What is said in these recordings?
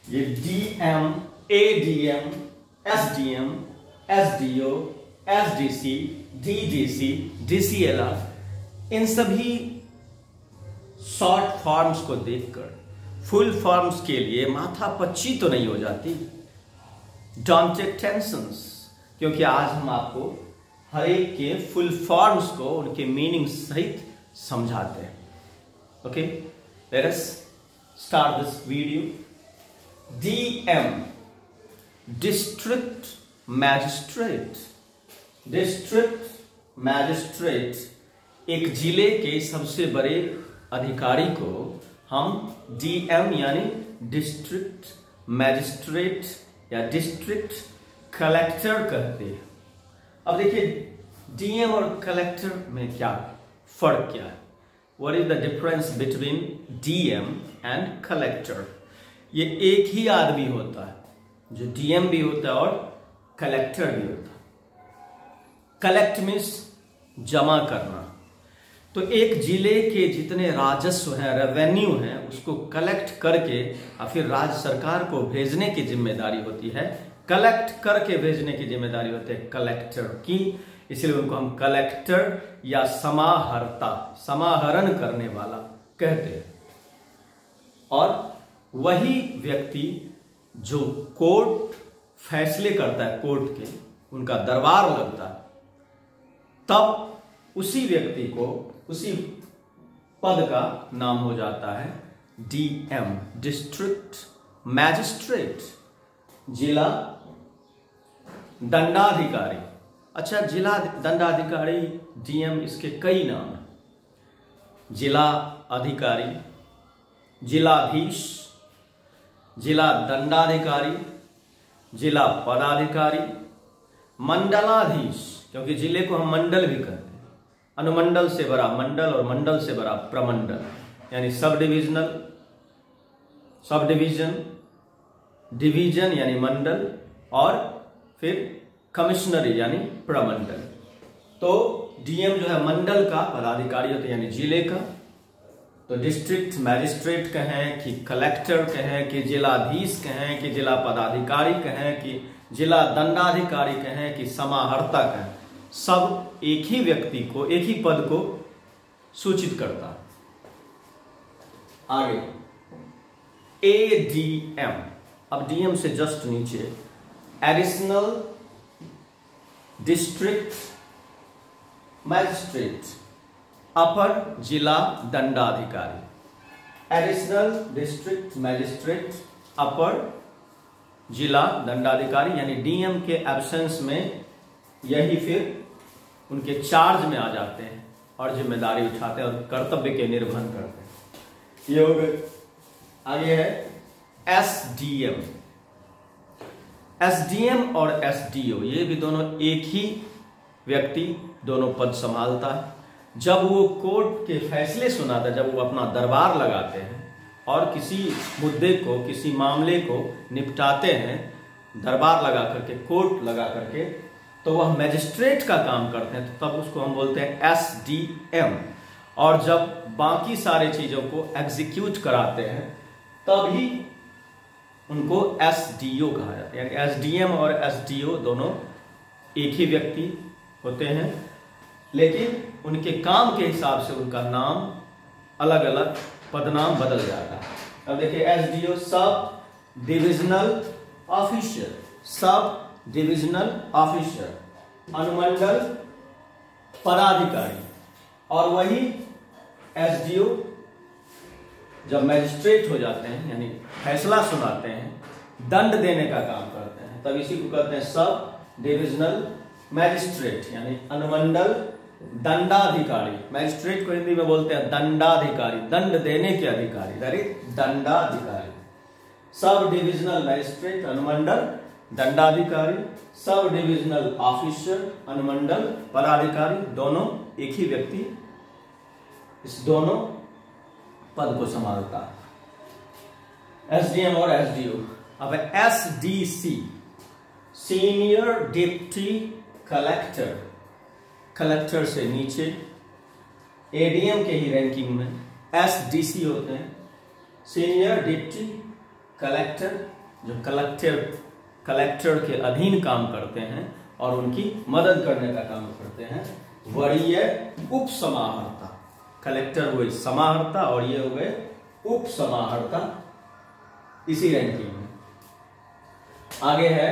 ये DM, ADM, SDM, SDO, SDC, DDC, DCLR, इन सभी short forms को देखकर फुल फॉर्म्स के लिए माथापच्ची तो नहीं हो जाती। डोंट टेक टेंशंस, क्योंकि आज हम आपको हर एक के फुल फॉर्म्स को उनके मीनिंग सहित समझाते हैं। Okay, let us start this video. DM, district magistrate. District magistrate, एक जिले के सबसे बड़े अधिकारी को हम DM यानी डिस्ट्रिक्ट मैजिस्ट्रेट या डिस्ट्रिक्ट कलेक्टर कहते हैं। अब देखिए DM और कलेक्टर में क्या फर्क क्या है? What is the difference between DM and collector? ये एक ही आदमी होता है, जो DM भी होता है और कलेक्टर भी होता है। कलेक्ट मीन्स जमा करना। तो एक जिले के जितने राजस्व हैं, रेवेन्यू हैं, उसको कलेक्ट करके और फिर राज्य सरकार को भेजने की जिम्मेदारी होती है। कलेक्ट करके भेजने की जिम्मेदारी होती है कलेक्टर की, इसलिए उनको हम कलेक्टर या समाहर्ता, समाहरण करने वाला कहते हैं। और वही व्यक्ति जो कोर्ट फैसले करता है, कोर्ट के उनका दरबार लगता है, तब उसी व्यक्ति को, उसी पद का नाम हो जाता है DM, डिस्ट्रिक्ट मैजिस्ट्रेट, जिला दंडाधिकारी। अच्छा, जिला दंडाधिकारी DM, इसके कई नाम हैं। जिला अधिकारी, जिलाधीश, जिला दंडाधिकारी, जिला पदाधिकारी, मंडलाधीश, क्योंकि जिले को हम मंडल भी कहते हैं। अनुमंडल से बड़ा मंडल और मंडल से बड़ा प्रमंडल, यानी sub divisional, sub division, division यानी मंडल, और फिर कमिश्नरी यानी प्रमंडल। तो DM जो है मंडल का पदाधिकारी होता है, यानी जिले का। तो डिस्ट्रिक्ट मैजिस्ट्रेट कहें कि कलेक्टर कहें कि जिलाधीश कहें कि जिला पदाधिकारी कहें कि जिला दंडाधिकारी कहें कि समाहर्ता कहें, सब एक ही व्यक्ति को, एक ही पद को सूचित करता है। आगे ADM, अब DM से जस्ट नीचे एडिशनल डिस्ट्रिक्ट मैजिस्ट्रेट, अपर जिला दंडाधिकारी। एडिशनल डिस्ट्रिक्ट मैजिस्ट्रेट, अपर जिला दंडाधिकारी, यानी DM के एब्सेंस में यही फिर उनके चार्ज में आ जाते हैं और जिम्मेदारी उठाते हैं और कर्तव्य के निर्वहन करते हैं। ये हो गए। आगे है SDM। SDM और SDO, ये भी दोनों एक ही व्यक्ति दोनों पद संभालता है। जब वो कोर्ट के फैसले सुनाता है, जब वो अपना दरबार लगाते हैं और किसी मुद्दे को, किसी मामले को निपटाते हैं, दरबार लगा करके, कोर्ट लगा करके, तो वह मैजिस्ट्रेट का काम करते हैं, तो तब उसको हम बोलते हैं SDM। और जब बाकी सारे चीजों को एग्जीक्यूट कराते हैं, तभी उनको SDO कहा जाता है। यानी SDM और SDO दोनों एक ही व्यक्ति होते हैं, लेकिन उनके काम के हिसाब से उनका नाम अलग अलग, पदनाम बदल जाता है। अब देखिए SDO sub divisional officer, sub divisional officer, अनुमंडल पदाधिकारी। और वही SDO जब मैजिस्ट्रेट हो जाते हैं, यानी फैसला सुनाते हैं, दंड देने का काम करते हैं, तब इसी को कहते हैं सब डिविजनल मैजिस्ट्रेट, यानी अनुमंडल दंडाधिकारी। मैजिस्ट्रेट को हिंदी में बोलते हैं दंडाधिकारी, दंड देने के अधिकारी, यानी दंडाधिकारी। सब डिविजनल मैजिस्ट्रेट, अनुमंडल दंडाधिकारी, सब डिविजनल ऑफिसर, अनुमंडल पदाधिकारी, दोनों एक ही व्यक्ति इस दोनों पद को संभालता है। SDM और SDO। अब SDC, senior deputy collector, collector से नीचे ADM के ही रैंकिंग में SDC होते हैं, सीनियर डिप्टी कलेक्टर जो कलेक्टर के अधीन काम करते हैं और उनकी मदद करने का काम करते हैं, वरीय उप समाहर्ता। कलेक्टर हुए समाहर्ता और ये हो गए उप समाहर्ता, इसी रैंकिंग में। आगे है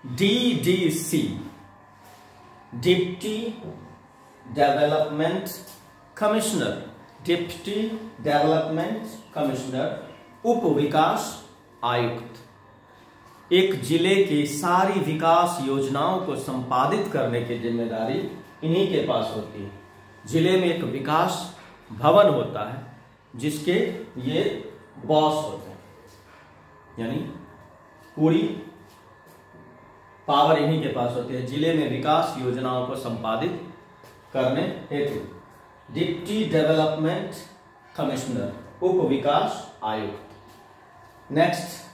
DDC, deputy development commissioner. Deputy development commissioner, उप विकास आयुक्त। एक जिले की सारी विकास योजनाओं को संपादित करने की जिम्मेदारी इन्हीं के पास होती है। जिले में एक विकास भवन होता है जिसके ये बॉस होते हैं, यानी पूरी पावर इन्हीं के पास होती है जिले में विकास योजनाओं को संपादित करने हेतु। डिप्टी डेवलपमेंट कमिश्नर, उप विकास आयुक्त। Next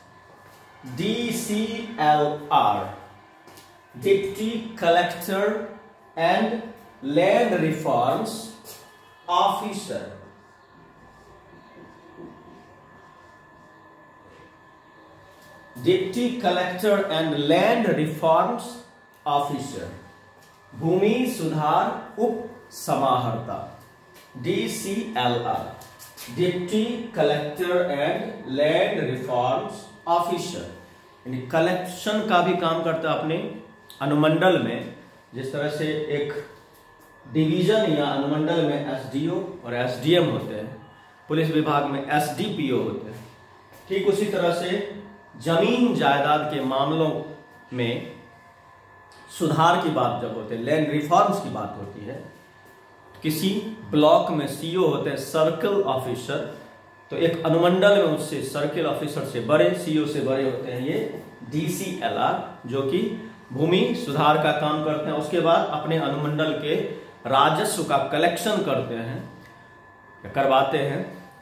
DCLR, deputy collector and land reforms officer. Deputy collector and land reforms officer, भूमि सुधार उप समाहर्ता। DCLR, deputy collector and land reforms officer, यानी कलेक्शन का भी काम करता है अपने अनुमंडल में। जिस तरह से एक डिवीजन या अनुमंडल में SDO और SDM होते हैं, पुलिस विभाग में SDPO होते हैं, ठीक उसी तरह से जमीन जायदाद के मामलों में सुधार की बात जब होती है, लैंड रिफॉर्म्स की बात होती है, किसी ब्लॉक में CO होते हैं सर्कल ऑफिसर, तो एक अनुमंडल में उससे सर्कल ऑफिसर से बड़े, CO से बड़े होते हैं ये DCLR, जो कि भूमि सुधार का काम करते हैं। उसके बाद अपने अनुमंडल के राजस्व का कलेक्शन करते हैं, करवाते हैं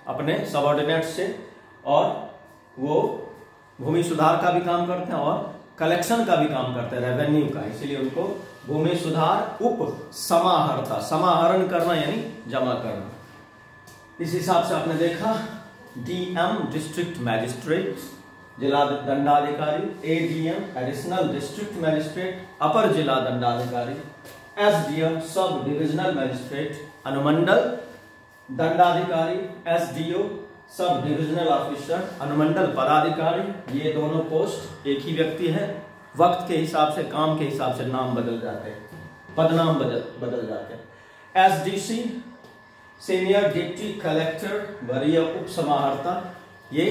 अपने सबऑर्डिनेट से, और वो भूमि सुधार का भी काम करते हैं और कलेक्शन का भी काम करते हैं, रेवेन्यू का। इसीलिए उनको भूमि सुधार उप समाहर्ता, समाहरण करना यानी जमा करना। इस हिसाब से आपने देखा DM डिस्ट्रिक्ट मैजिस्ट्रेट, जिला दंडाधिकारी, ADM एडिशनल डिस्ट्रिक्ट मैजिस्ट्रेट, अपर जिला दंडाधिकारी, SDM सब डिविजनल मैजिस्ट्रेट, अनुमंडल दंडाधिकारी, SDO सब डिविजनल ऑफिसर, अनुमंडल पदाधिकारी। ये दोनों पोस्ट एक ही व्यक्ति है। वक्त के हिसाब से, काम के हिसाब से नाम बदल जाते हैं, पदनाम बदल जाते हैं। SDC सीनियर डिप्टी कलेक्टर, वरीय उप समाहर्ता, ये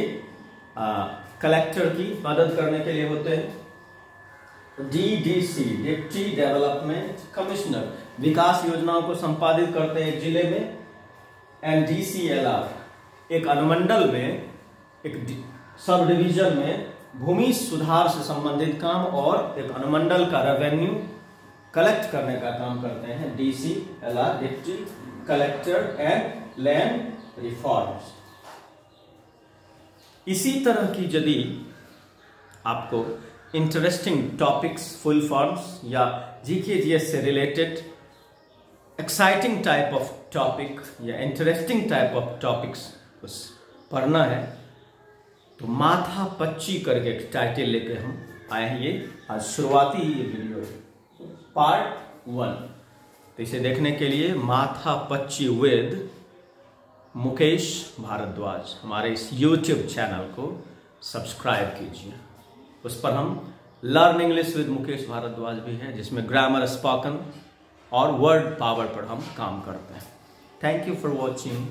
कलेक्टर की मदद करने के लिए होते हैं। DDC डिप्टी डेवलपमेंट कमिश्नर, विकास योजनाओं को संपादित करते हैं एक जिले में। एंड DCLR एक अनुमंडल में, एक सब डिवीजन में भूमि सुधार से संबंधित काम और एक अनुमंडल का रेवेन्यू कलेक्ट करने का काम करते हैं। DCLR deputy collector and land reforms. इसी तरह की यदि आपको इंटरेस्टिंग टॉपिक्स, फुल फॉर्म्स या GK GS से related exciting type of topic या इंटरेस्टिंग टाइप ऑफ टॉपिक्स पढ़ना है तो माथा पच्ची करके एक टाइटल लेके हम आए हैं। ये आज शुरुआती ये वीडियो है, पार्ट 1। तो इसे देखने के लिए माथा पच्ची विद मुकेश भारद्वाज, हमारे इस YouTube चैनल को सब्सक्राइब कीजिए। उस पर हम learn English with Mukesh Bhardwaj भी है, जिसमें ग्रामर, स्पोकन और वर्ड पावर पर हम काम करते हैं। Thank you for watching.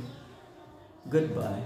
Goodbye.